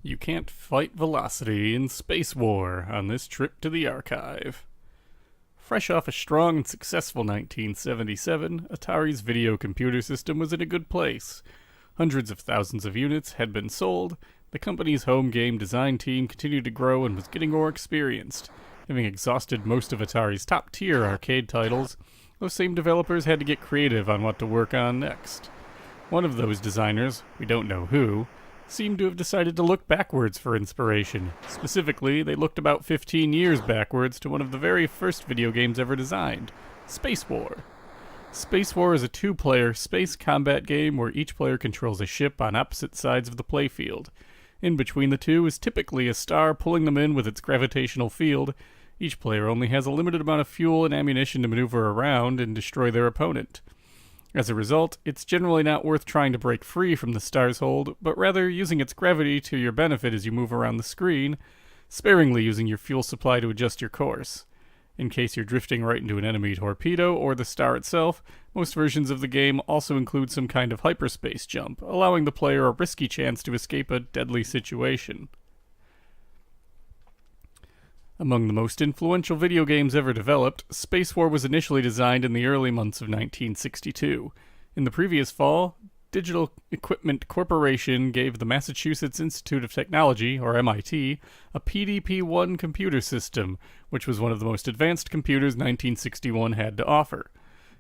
You can't fight velocity in Spacewar on this trip to the archive. Fresh off a strong and successful 1977, Atari's video computer system was in a good place. Hundreds of thousands of units had been sold, the company's home game design team continued to grow and was getting more experienced. Having exhausted most of Atari's top-tier arcade titles, those same developers had to get creative on what to work on next. One of those designers, we don't know who, seemed to have decided to look backwards for inspiration. Specifically, they looked about 15 years backwards to one of the very first video games ever designed, Spacewar. Spacewar is a two-player space combat game where each player controls a ship on opposite sides of the playfield. In between the two is typically a star pulling them in with its gravitational field. Each player only has a limited amount of fuel and ammunition to maneuver around and destroy their opponent. As a result, it's generally not worth trying to break free from the star's hold, but rather using its gravity to your benefit as you move around the screen, sparingly using your fuel supply to adjust your course. In case you're drifting right into an enemy torpedo or the star itself, most versions of the game also include some kind of hyperspace jump, allowing the player a risky chance to escape a deadly situation. Among the most influential video games ever developed, Spacewar was initially designed in the early months of 1962. In the previous fall, Digital Equipment Corporation gave the Massachusetts Institute of Technology, or MIT, a PDP-1 computer system, which was one of the most advanced computers 1961 had to offer.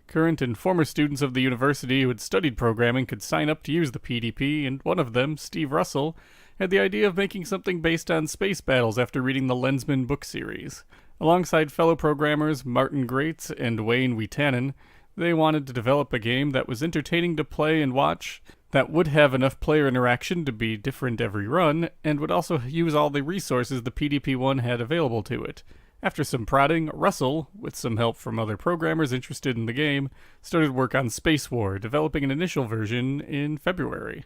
Current and former students of the university who had studied programming could sign up to use the PDP, and one of them, Steve Russell, had the idea of making something based on space battles after reading the Lensman book series. Alongside fellow programmers Martin Greats and Wayne Wietanen, they wanted to develop a game that was entertaining to play and watch, that would have enough player interaction to be different every run, and would also use all the resources the PDP-1 had available to it. After some prodding, Russell, with some help from other programmers interested in the game, started work on Spacewar, developing an initial version in February.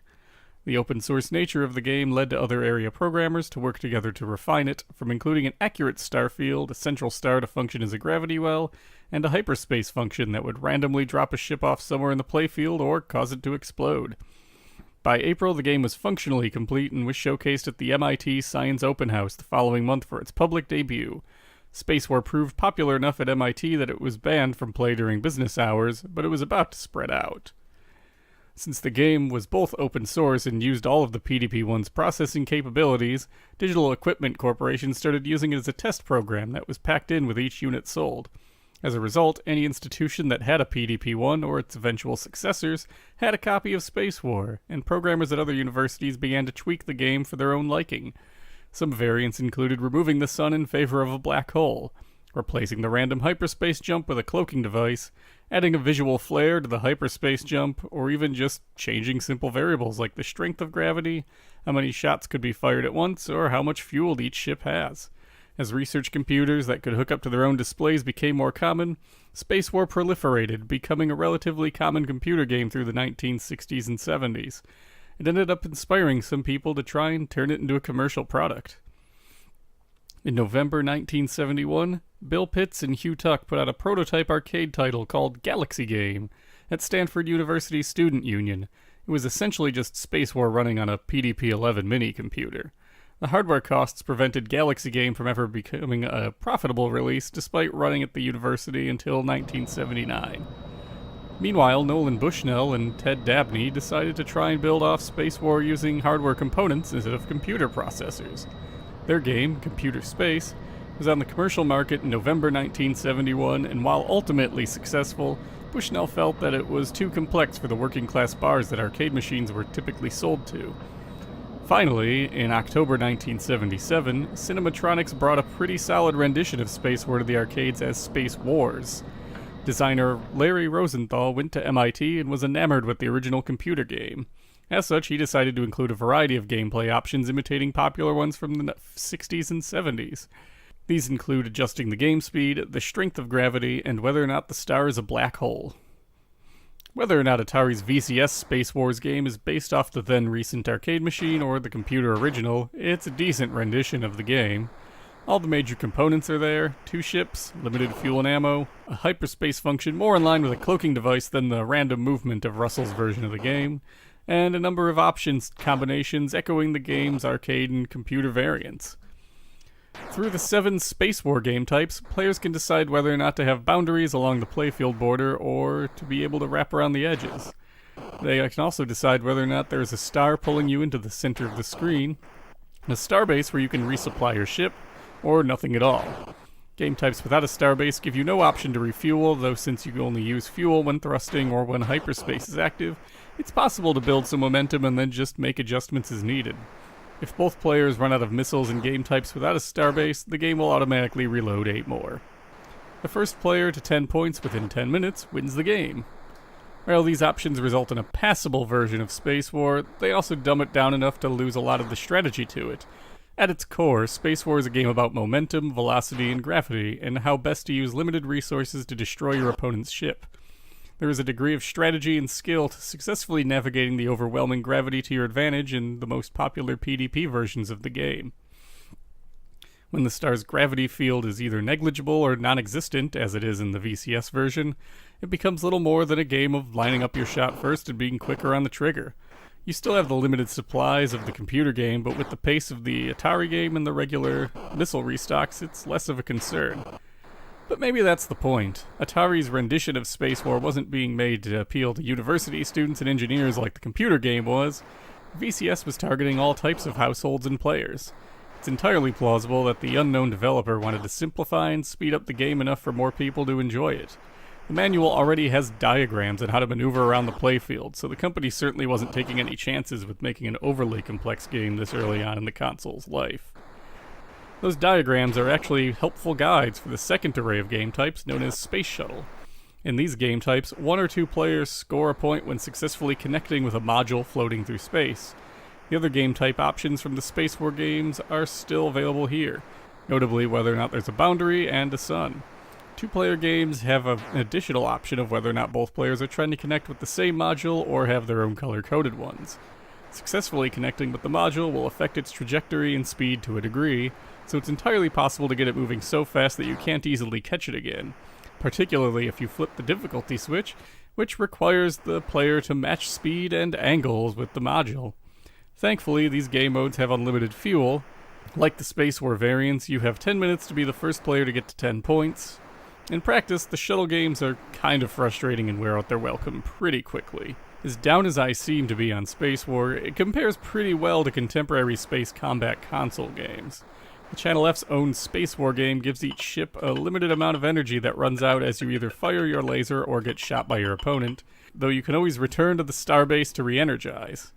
The open-source nature of the game led to other area programmers to work together to refine it, from including an accurate star field, a central star to function as a gravity well, and a hyperspace function that would randomly drop a ship off somewhere in the playfield or cause it to explode. By April, the game was functionally complete and was showcased at the MIT Science Open House the following month for its public debut. Spacewar proved popular enough at MIT that it was banned from play during business hours, but it was about to spread out. Since the game was both open source and used all of the PDP-1's processing capabilities, Digital Equipment Corporation started using it as a test program that was packed in with each unit sold. As a result, any institution that had a PDP-1 or its eventual successors had a copy of Spacewar, and programmers at other universities began to tweak the game for their own liking. Some variants included removing the sun in favor of a black hole, replacing the random hyperspace jump with a cloaking device, adding a visual flair to the hyperspace jump, or even just changing simple variables like the strength of gravity, how many shots could be fired at once, or how much fuel each ship has. As research computers that could hook up to their own displays became more common, Spacewar proliferated, becoming a relatively common computer game through the 1960s and 70s. It ended up inspiring some people to try and turn it into a commercial product. In November 1971, Bill Pitts and Hugh Tuck put out a prototype arcade title called TELE-GAME at Stanford University Student Union. It was essentially just Spacewar running on a PDP-11 mini computer. The hardware costs prevented TELE-GAME from ever becoming a profitable release, despite running at the university until 1979. Meanwhile, Nolan Bushnell and Ted Dabney decided to try and build off Spacewar using hardware components instead of computer processors. Their game, Computer Space, was on the commercial market in November 1971, and while ultimately successful, Bushnell felt that it was too complex for the working-class bars that arcade machines were typically sold to. Finally, in October 1977, Cinematronics brought a pretty solid rendition of Spacewar to the arcades as Space Wars. Designer Larry Rosenthal went to MIT and was enamored with the original computer game. As such, he decided to include a variety of gameplay options imitating popular ones from the 60s and 70s. These include adjusting the game speed, the strength of gravity, and whether or not the star is a black hole. Whether or not Atari's VCS Space Wars game is based off the then-recent arcade machine or the computer original, it's a decent rendition of the game. All the major components are there: 2 ships, limited fuel and ammo, a hyperspace function more in line with a cloaking device than the random movement of Russell's version of the game, and a number of options combinations echoing the game's arcade and computer variants. Through the 7 Spacewar game types, players can decide whether or not to have boundaries along the playfield border or to be able to wrap around the edges. They can also decide whether or not there is a star pulling you into the center of the screen, a starbase where you can resupply your ship, or nothing at all. Game types without a starbase give you no option to refuel, though since you only use fuel when thrusting or when hyperspace is active, it's possible to build some momentum and then just make adjustments as needed. If both players run out of missiles and game types without a starbase, the game will automatically reload 8 more. The first player to 10 points within 10 minutes wins the game. While these options result in a passable version of Spacewar, they also dumb it down enough to lose a lot of the strategy to it. At its core, Spacewar is a game about momentum, velocity, and gravity, and how best to use limited resources to destroy your opponent's ship. There is a degree of strategy and skill to successfully navigating the overwhelming gravity to your advantage in the most popular PvP versions of the game. When the star's gravity field is either negligible or non-existent, as it is in the VCS version, it becomes little more than a game of lining up your shot first and being quicker on the trigger. You still have the limited supplies of the computer game, but with the pace of the Atari game and the regular missile restocks, it's less of a concern. But maybe that's the point. Atari's rendition of Spacewar wasn't being made to appeal to university students and engineers like the computer game was. VCS was targeting all types of households and players. It's entirely plausible that the unknown developer wanted to simplify and speed up the game enough for more people to enjoy it. The manual already has diagrams on how to maneuver around the playfield, so the company certainly wasn't taking any chances with making an overly complex game this early on in the console's life. Those diagrams are actually helpful guides for the second array of game types known as Space Shuttle. In these game types, 1 or 2 players score a point when successfully connecting with a module floating through space. The other game type options from the Spacewar games are still available here, notably whether or not there's a boundary and a sun. 2-player games have an additional option of whether or not both players are trying to connect with the same module or have their own color-coded ones. Successfully connecting with the module will affect its trajectory and speed to a degree, so it's entirely possible to get it moving so fast that you can't easily catch it again, particularly if you flip the difficulty switch, which requires the player to match speed and angles with the module. Thankfully, these game modes have unlimited fuel. Like the Spacewar variants, you have 10 minutes to be the first player to get to 10 points. In practice, the shuttle games are kind of frustrating and wear out their welcome pretty quickly. As down as I seem to be on Spacewar, it compares pretty well to contemporary space combat console games. The Channel F's own Spacewar game gives each ship a limited amount of energy that runs out as you either fire your laser or get shot by your opponent, though you can always return to the starbase to re-energize.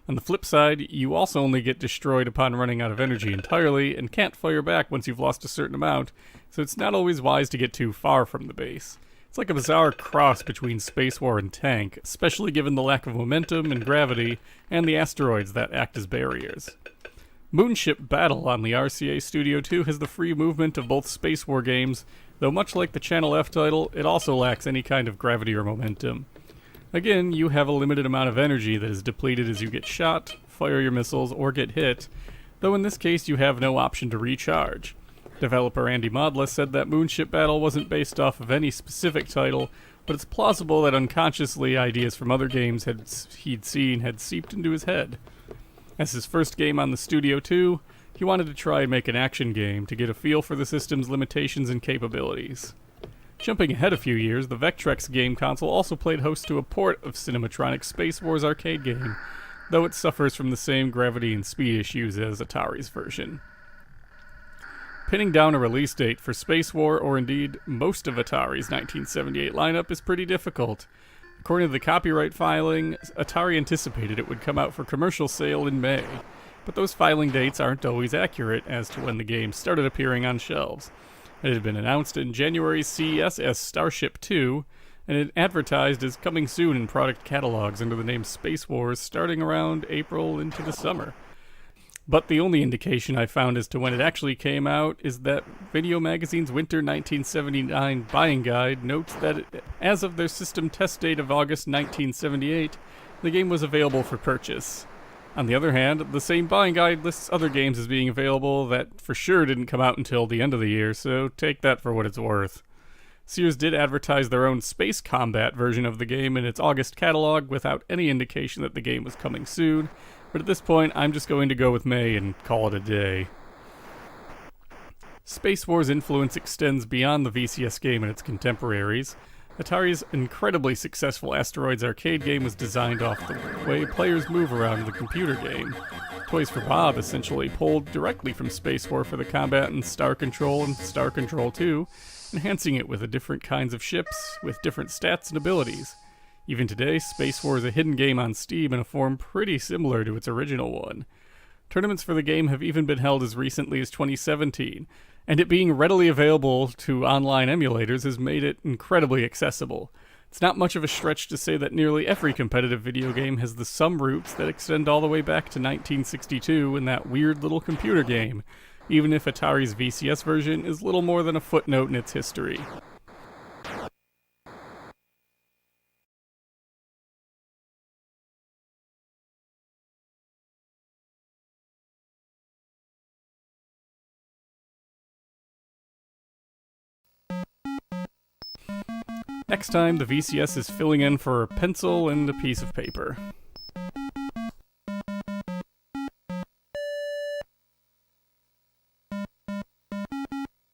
On the flip side, you also only get destroyed upon running out of energy entirely, and can't fire back once you've lost a certain amount, so it's not always wise to get too far from the base. It's like a bizarre cross between Spacewar and Tank, especially given the lack of momentum and gravity, and the asteroids that act as barriers. Moonship Battle on the RCA Studio 2 has the free movement of both Spacewar games, though much like the Channel F title, it also lacks any kind of gravity or momentum. Again, you have a limited amount of energy that is depleted as you get shot, fire your missiles, or get hit, though in this case you have no option to recharge. Developer Andy Modla said that Moonship Battle wasn't based off of any specific title, but it's plausible that unconsciously ideas from other games he'd seen had seeped into his head. As his first game on the Studio 2, he wanted to try and make an action game to get a feel for the system's limitations and capabilities. Jumping ahead a few years, the Vectrex game console also played host to a port of Cinematronic Space Wars arcade game, though it suffers from the same gravity and speed issues as Atari's version. Pinning down a release date for Spacewar, or indeed most of Atari's 1978 lineup, is pretty difficult. According to the copyright filing, Atari anticipated it would come out for commercial sale in May, but those filing dates aren't always accurate as to when the game started appearing on shelves. It had been announced in January's CES as Starship 2, and it advertised as coming soon in product catalogs under the name Space Wars starting around April into the summer. But the only indication I found as to when it actually came out is that Video Magazine's Winter 1979 buying guide notes that as of their system test date of August 1978, the game was available for purchase. On the other hand, the same buying guide lists other games as being available that for sure didn't come out until the end of the year, so take that for what it's worth. Sears did advertise their own space combat version of the game in its August catalog without any indication that the game was coming soon, but at this point I'm just going to go with May and call it a day. Spacewar's influence extends beyond the VCS game and its contemporaries. Atari's incredibly successful Asteroids arcade game was designed off the way players move around in the computer game. Toys for Bob essentially pulled directly from Spacewar for the combat in Star Control and Star Control 2, enhancing it with the different kinds of ships with different stats and abilities. Even today, Spacewar is a hidden game on Steam in a form pretty similar to its original one. Tournaments for the game have even been held as recently as 2017, and it being readily available to online emulators has made it incredibly accessible. It's not much of a stretch to say that nearly every competitive video game has the some roots that extend all the way back to 1962 in that weird little computer game, even if Atari's VCS version is little more than a footnote in its history. Next time, the VCS is filling in for a pencil and a piece of paper.